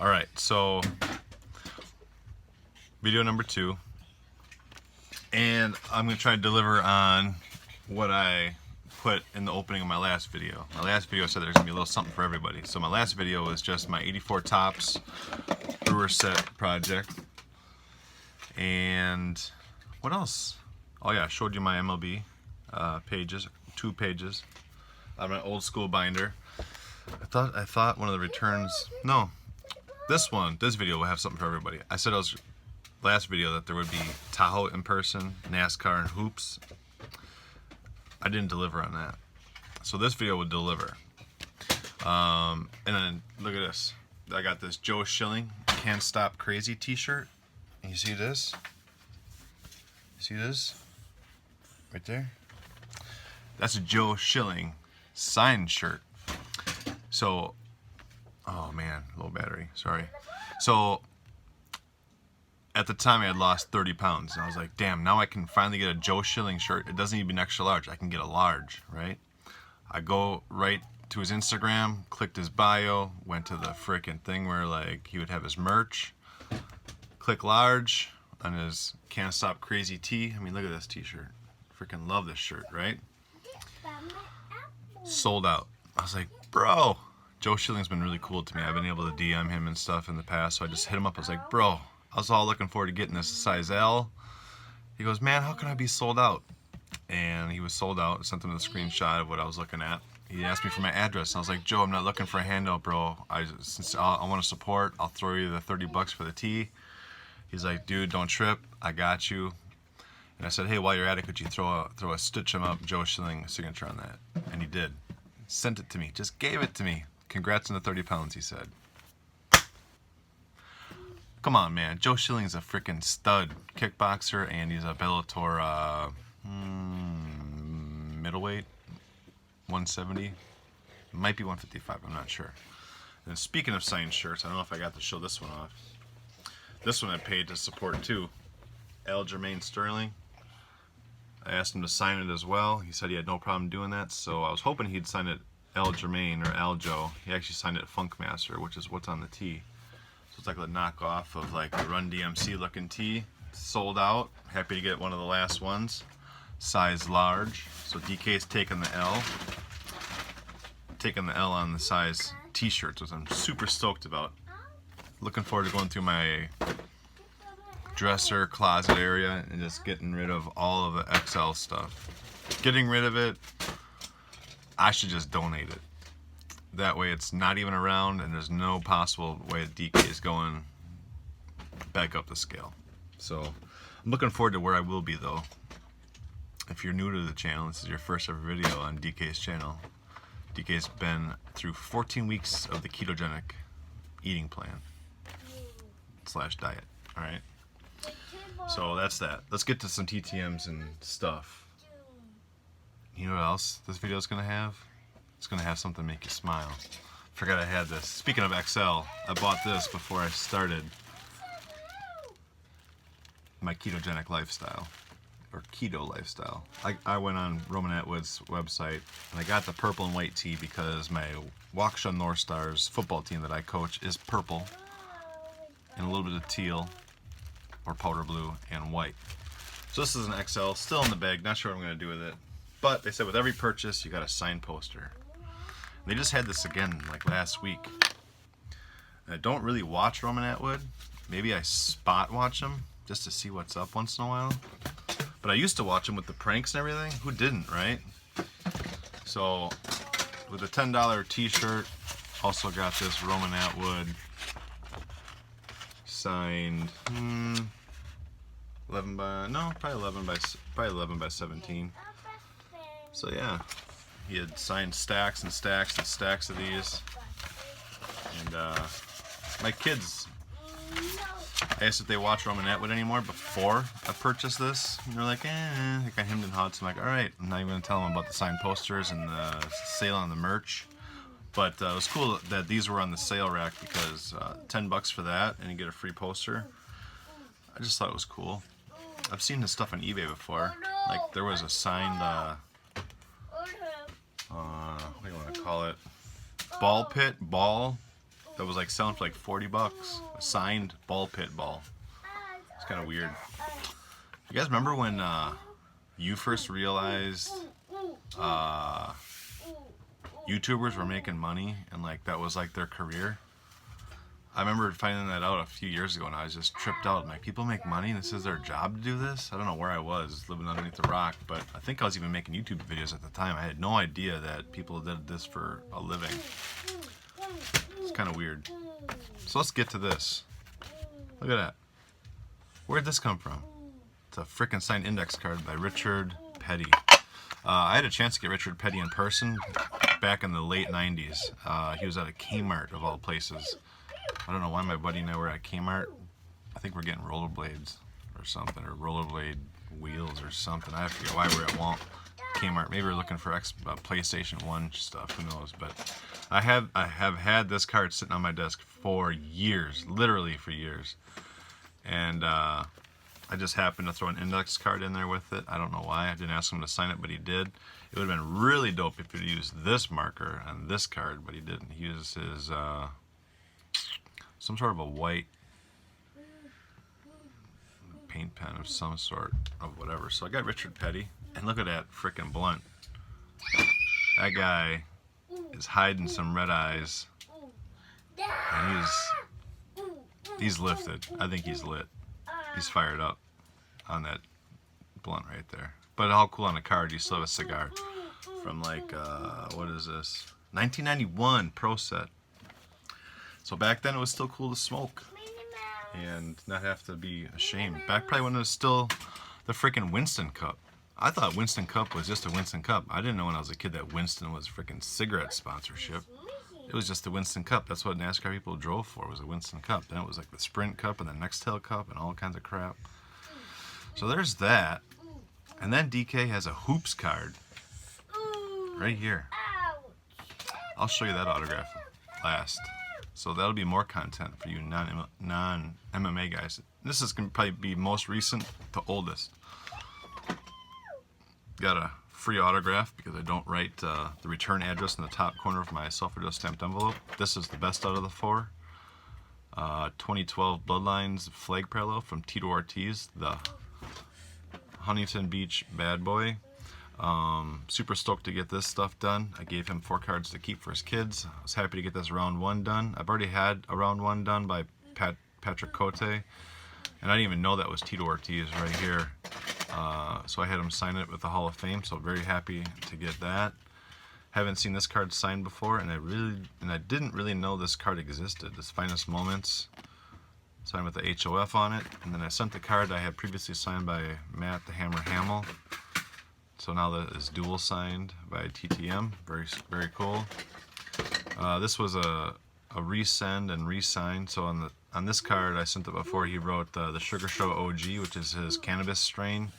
Alright, so video number 2. And I'm going to try to deliver on what I put in the opening of my last video. My last video said there's going to be a little something for everybody. So my last video was just my 84 Tops brewer set project. And what else? Oh yeah, I showed you my MLB pages, 2 pages. I'm an old school binder. I thought one of the returns, no, this video will have something for everybody. I said last video that there would be Tahoe in person, NASCAR, and hoops. I didn't deliver on that. So this video would deliver. And then look at this. I got this Joe Schilling Can't Stop Crazy t-shirt. And you see this? See this? Right there? That's a Joe Schilling signed shirt. So, oh man, low battery, sorry. So, at the time I had lost 30 pounds, and I was like, damn, now I can finally get a Joe Schilling shirt. It doesn't need to be an extra large, I can get a large, right? I go right to his Instagram, clicked his bio, went to the frickin' thing where like he would have his merch, click large on his Can't Stop Crazy tee. I mean, look at this t-shirt. Freaking love this shirt, right? Sold out. I was like, bro, Joe Schilling's been really cool to me. I've been able to DM him and stuff in the past, so I just hit him up. I was like, bro, I was all looking forward to getting this size L. He goes, man, how can I be sold out? And he was sold out. I sent him the screenshot of what I was looking at. He asked me for my address, and I was like, Joe, I'm not looking for a handout, bro. Since I want to support, I'll throw you the 30 bucks for the tee. He's like, dude, don't trip. I got you. And I said, hey, while you're at it, could you throw a stitch him up Joe Schilling signature on that? And he did. Sent it to me. Just gave it to me. Congrats on the 30 pounds, he said. Come on, man. Joe Schilling's a freaking stud kickboxer, and he's a Bellator middleweight, 170. Might be 155, I'm not sure. And speaking of signed shirts, I don't know if I got to show this one off. This one I paid to support too. Aljamain Sterling. I asked him to sign it as well. He said he had no problem doing that, so I was hoping he'd sign it Aljamain or Aljo. He actually signed it Funkmaster, which is what's on the tee. So it's like a knockoff of like the Run DMC looking tee. Sold out. Happy to get one of the last ones. Size large. So DK's taking the L. Taking the L on the size t-shirts, which I'm super stoked about. Looking forward to going through my dresser closet area and just getting rid of all of the XL stuff. Getting rid of it, I should just donate it. That way it's not even around and there's no possible way that DK is going back up the scale. So I'm looking forward to where I will be though. If you're new to the channel, this is your first ever video on DK's channel. DK's been through 14 weeks of the ketogenic eating plan / diet. Alright? So that's that. Let's get to some TTMs and stuff. You know what else this video is going to have? It's going to have something to make you smile. Forgot I had this. Speaking of XL, I bought this before I started my ketogenic lifestyle. Or keto lifestyle. I went on Roman Atwood's website and I got the purple and white tee because my Waukesha North Stars football team that I coach is purple and a little bit of teal or powder blue and white. So this is an XL, still in the bag, not sure what I'm going to do with it. But they said with every purchase you got a signed poster. And they just had this again like last week. And I don't really watch Roman Atwood. Maybe I spot watch him just to see what's up once in a while. But I used to watch him with the pranks and everything. Who didn't, right? So with a $10 t-shirt, also got this Roman Atwood signed 11 by 17. So yeah, he had signed stacks and stacks and stacks of these. And my kids, I asked if they watch Roman Atwood anymore before I purchased this. And they're like, I got hemmed and hawed. So I'm like, alright, I'm not even going to tell them about the signed posters and the sale on the merch. But it was cool that these were on the sale rack because $10 for that and you get a free poster. I just thought it was cool. I've seen this stuff on eBay before. Like there was a signed, what do you want to call it? Ball that was like selling for like $40. A signed ball pit ball. It's kind of weird. You guys remember when you first realized YouTubers were making money and like that was like their career? I remember finding that out a few years ago and I was just tripped out. I'm like, people make money and this is their job to do this? I don't know where I was, living underneath the rock, but I think I was even making YouTube videos at the time. I had no idea that people did this for a living. It's kind of weird. So let's get to this. Look at that. Where'd this come from? It's a frickin' signed index card by Richard Petty. I had a chance to get Richard Petty in person back in the late 90s. He was at a Kmart of all places. I don't know why my buddy and I were at Kmart. I think we're getting rollerblades or something, or rollerblade wheels or something. I forget why we're at Kmart. Maybe we're looking for PlayStation 1 stuff, who knows. But I have had this card sitting on my desk for years, literally for years. And I just happened to throw an index card in there with it. I don't know why. I didn't ask him to sign it, but he did. It would have been really dope if he'd used this marker on this card, but he didn't. He used his some sort of a white paint pen of some sort of whatever. So I got Richard Petty, and look at that frickin' blunt. That guy is hiding some red eyes, and he's lifted. I think he's lit. He's fired up on that blunt right there. But how cool on a card, you still have a cigar from like, what is this? 1991 Pro Set. So back then it was still cool to smoke and not have to be ashamed. Back probably when it was still the freaking Winston Cup. I thought Winston Cup was just a Winston Cup. I didn't know when I was a kid that Winston was freaking cigarette sponsorship. It was just the Winston Cup. That's what NASCAR people drove for, was a Winston Cup. Then it was like the Sprint Cup and the Nextel Cup and all kinds of crap. So there's that. And then DK has a hoops card right here. I'll show you that autograph last. So that'll be more content for you non-MMA guys. This is going to probably be most recent to oldest. Got a free autograph because I don't write the return address in the top corner of my self-addressed stamped envelope. This is the best out of the four. 2012 Bloodlines flag parallel from Tito Ortiz, the Huntington Beach bad boy. Super stoked to get this stuff done. I gave him 4 cards to keep for his kids. I was happy to get this round 1 done. I've already had a round 1 done by Patrick Cote, and I didn't even know that was Tito Ortiz right here. So I had him sign it with the Hall of Fame, so very happy to get that. Haven't seen this card signed before, and I didn't really know this card existed. This Finest Moments, signed with the HOF on it, and then I sent the card I had previously signed by Matt the Hammer Hamill. So now that is dual signed by TTM. Very, very cool. This was a resend and re-sign. So on this card I sent it before, he wrote the Sugar Show OG, which is his cannabis strain.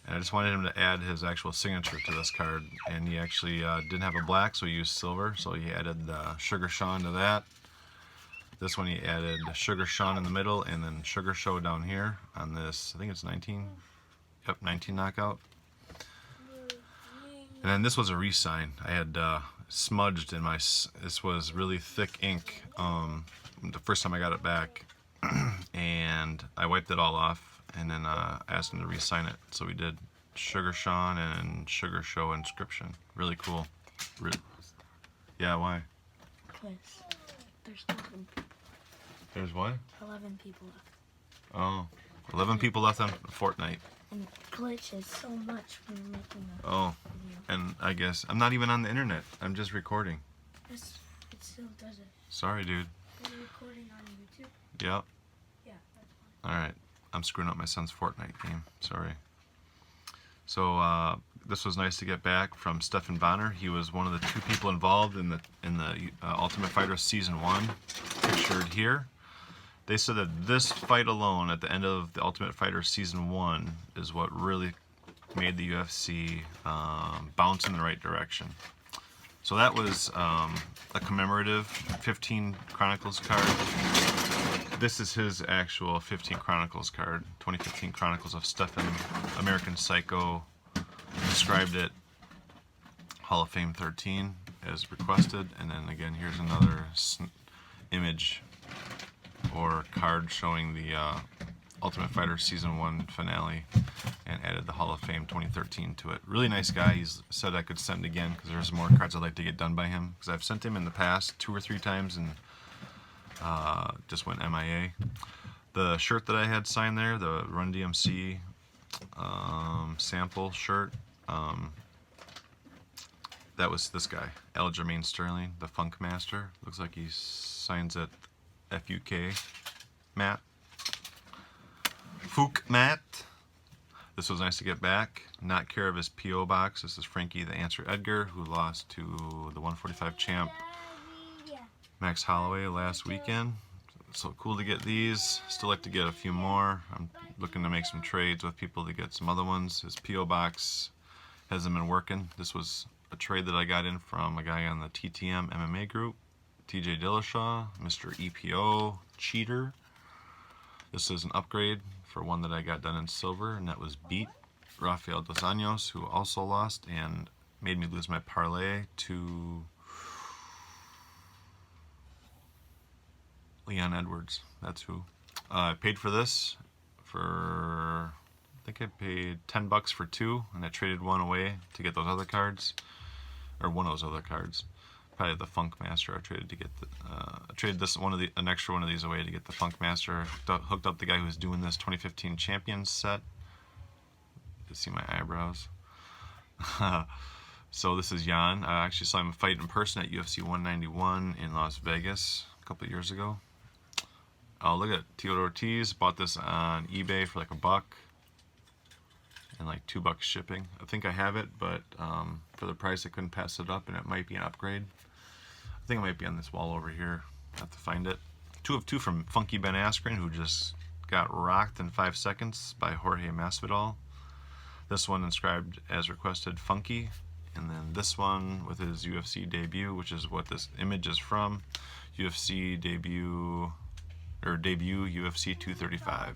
And I just wanted him to add his actual signature to this card. And he actually didn't have a black, so he used silver. So he added Sugar Sean to that. This one he added Sugar Sean in the middle, and then Sugar Show down here on this, I think it's 19. Yep, 19 knockout. And then this was a re-sign. I had smudged in my, this was really thick ink the first time I got it back. And I wiped it all off, and then asked him to re-sign it. So we did Sugar Sean and Sugar Show inscription. Really cool. Yeah, why? Because there's 11 people. There's what? 11 people left. Oh, 11 people left on Fortnite. And it glitches so much when you're making a Oh, video. and I guess I'm not even on the internet. I'm just recording. It still does it. Sorry, dude. Are you recording on YouTube? Yep. Yeah, that's fine. Alright. I'm screwing up my son's Fortnite game. Sorry. So, this was nice to get back from Stefan Bonner. He was one of the 2 people involved in the Ultimate Fighter Season 1, pictured here. They said that this fight alone at the end of the Ultimate Fighter Season 1 is what really made the UFC bounce in the right direction. So that was a commemorative 15 Chronicles card. This is his actual 15 Chronicles card. 2015 Chronicles of Stefan, American Psycho. Described it Hall of Fame 13 as requested. And then again, here's another image or card showing the Ultimate Fighter Season 1 finale and added the Hall of Fame 2013 to it. Really nice guy. He's said I could send again because there's more cards I'd like to get done by him, because I've sent him in the past 2 or 3 times and just went MIA. The shirt that I had signed there, the Run DMC sample shirt, that was this guy, Aljamain Sterling, the Funk Master. Looks like he signs at FUK Matt. Fook Matt. This was nice to get back. Not care of his P.O. box. This is Frankie the Answer Edgar, who lost to the 145 champ Max Holloway last weekend. So cool to get these. Still like to get a few more. I'm looking to make some trades with people to get some other ones. His P.O. box hasn't been working. This was a trade that I got in from a guy on the TTM MMA group, TJ Dillashaw, Mr. EPO, Cheater. This is an upgrade for one that I got done in silver, and that was Beat Rafael Dos Anjos, who also lost and made me lose my parlay to Leon Edwards. That's who. I paid for this for, I think I paid $10 for 2, and I traded one away to get those other cards, or one of those other cards. Probably the Funk Master. I traded to get the, I traded this an extra one of these away to get the Funk Master. Hooked up the guy who was doing this 2015 Champions set. You see my eyebrows. So this is Jan. I actually saw him fight in person at UFC 191 in Las Vegas a couple of years ago. Oh, look at Teodor Ortiz. Bought this on eBay for like $1 and like $2 shipping. I think I have it, but for the price I couldn't pass it up, and it might be an upgrade. I think it might be on this wall over here. I have to find it. 2 of 2 from Funky Ben Askren, who just got rocked in 5 seconds by Jorge Masvidal. This one inscribed as requested, Funky. And then this one with his UFC debut, which is what this image is from. UFC debut UFC 235.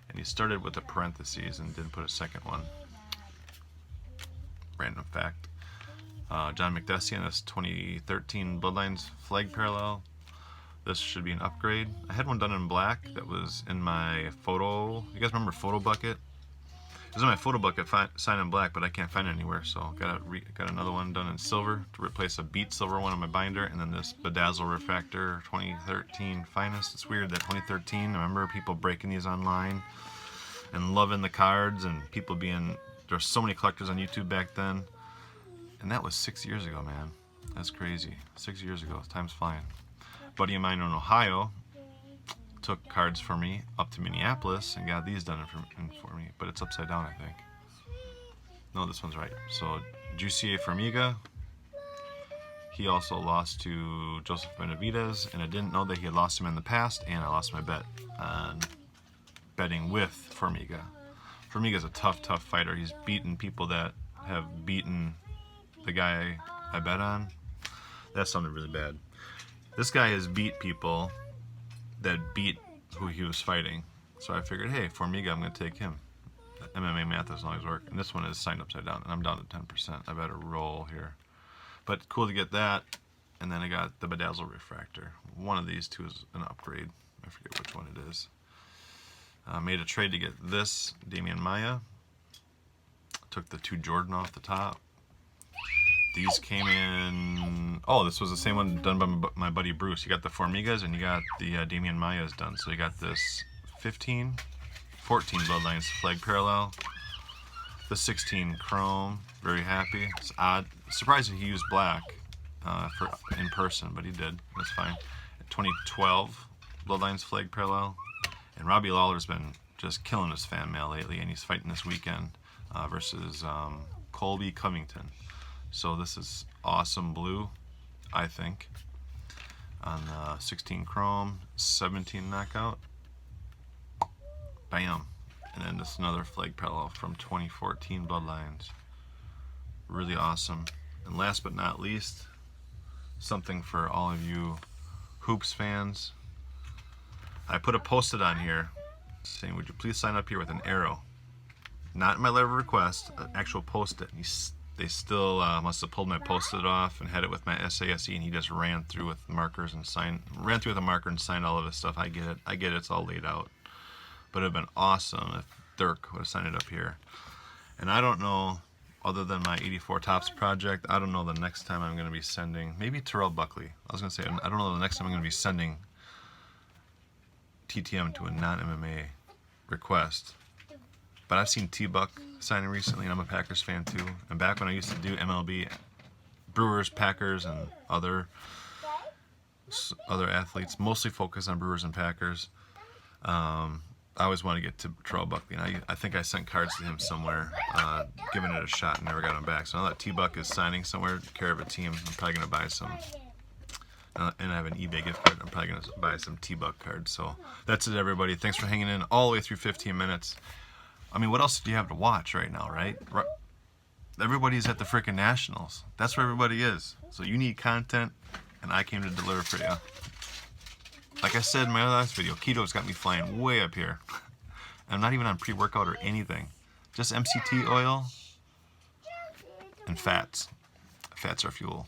And he started with a parentheses and didn't put a second one. Random fact. John McDessie on this 2013 Bloodlines flag parallel. This should be an upgrade. I had one done in black that was in my photo. You guys remember Photo Bucket? It was in my Photo Bucket signed in black, but I can't find it anywhere. So got another one done in silver to replace a Beat silver one on my binder, and then this Bedazzle Refractor 2013 Finest. It's weird that 2013. I remember people breaking these online and loving the cards, and people being, there's so many collectors on YouTube back then. And that was 6 years ago, man. That's crazy. 6 years ago. Time's flying. Buddy of mine in Ohio took cards for me up to Minneapolis and got these done for me. But it's upside down, I think. No, this one's right. So, Jussier Formiga. He also lost to Joseph Benavidez, and I didn't know that he had lost him in the past, and I lost my bet on betting with Formiga. Formiga's a tough fighter. He's beaten people that have beaten the guy I bet on. That sounded really bad. This guy has beat people that beat who he was fighting. So I figured, hey, Formiga, I'm going to take him. MMA math doesn't always work. And this one is signed upside down, and I'm down to 10%. I better roll here. But cool to get that. And then I got the Bedazzle Refractor. One of these two is an upgrade. I forget which one it is. Made a trade to get this, Damian Maia. Took the 2 Jordan off the top. These came in... Oh, this was the same one done by my buddy Bruce. You got the Formigas and you got the Damian Maias done. So you got this 14 Bloodlines flag parallel. The 16 Chrome. Very happy. It's odd. Surprised he used black for in person, but he did. That's fine. 2012 Bloodlines flag parallel. And Robbie Lawler's been just killing his fan mail lately, and he's fighting this weekend versus Colby Covington. So this is awesome blue, I think, on 16 Chrome, 17 Knockout. Bam. And then this another flag parallel from 2014 Bloodlines. Really awesome. And last but not least, something for all of you hoops fans. I put a post-it on here saying, would you please sign up here with an arrow? Not in my letter of request, an actual post-it. And they still must have pulled my post-it off and had it with my SASE, and he just ran through with markers and ran through with a marker and signed all of his stuff. I get it, it's all laid out. But it would have been awesome if Dirk would have signed it up here. And I don't know, other than my 84 Tops project, I don't know the next time I'm going to be sending, maybe Terrell Buckley. I was going to say, I don't know the next time I'm going to be sending TTM to a non-MMA request. But I've seen T-Buck signing recently, and I'm a Packers fan too. And back when I used to do MLB, Brewers, Packers, and other athletes, mostly focused on Brewers and Packers, I always wanted to get to Terrell Buckley. And I think I sent cards to him somewhere, giving it a shot, and never got him back. So now that T-Buck is signing somewhere, care of a team, I'm probably going to buy some. And I have an eBay gift card. I'm probably going to buy some T-Buck cards. So that's it, everybody. Thanks for hanging in all the way through 15 minutes. I mean, what else do you have to watch right now, right? Everybody's at the frickin' Nationals. That's where everybody is. So you need content, and I came to deliver for you. Like I said in my last video, keto's got me flying way up here. I'm not even on pre-workout or anything. Just MCT oil and fats. Fats are fuel.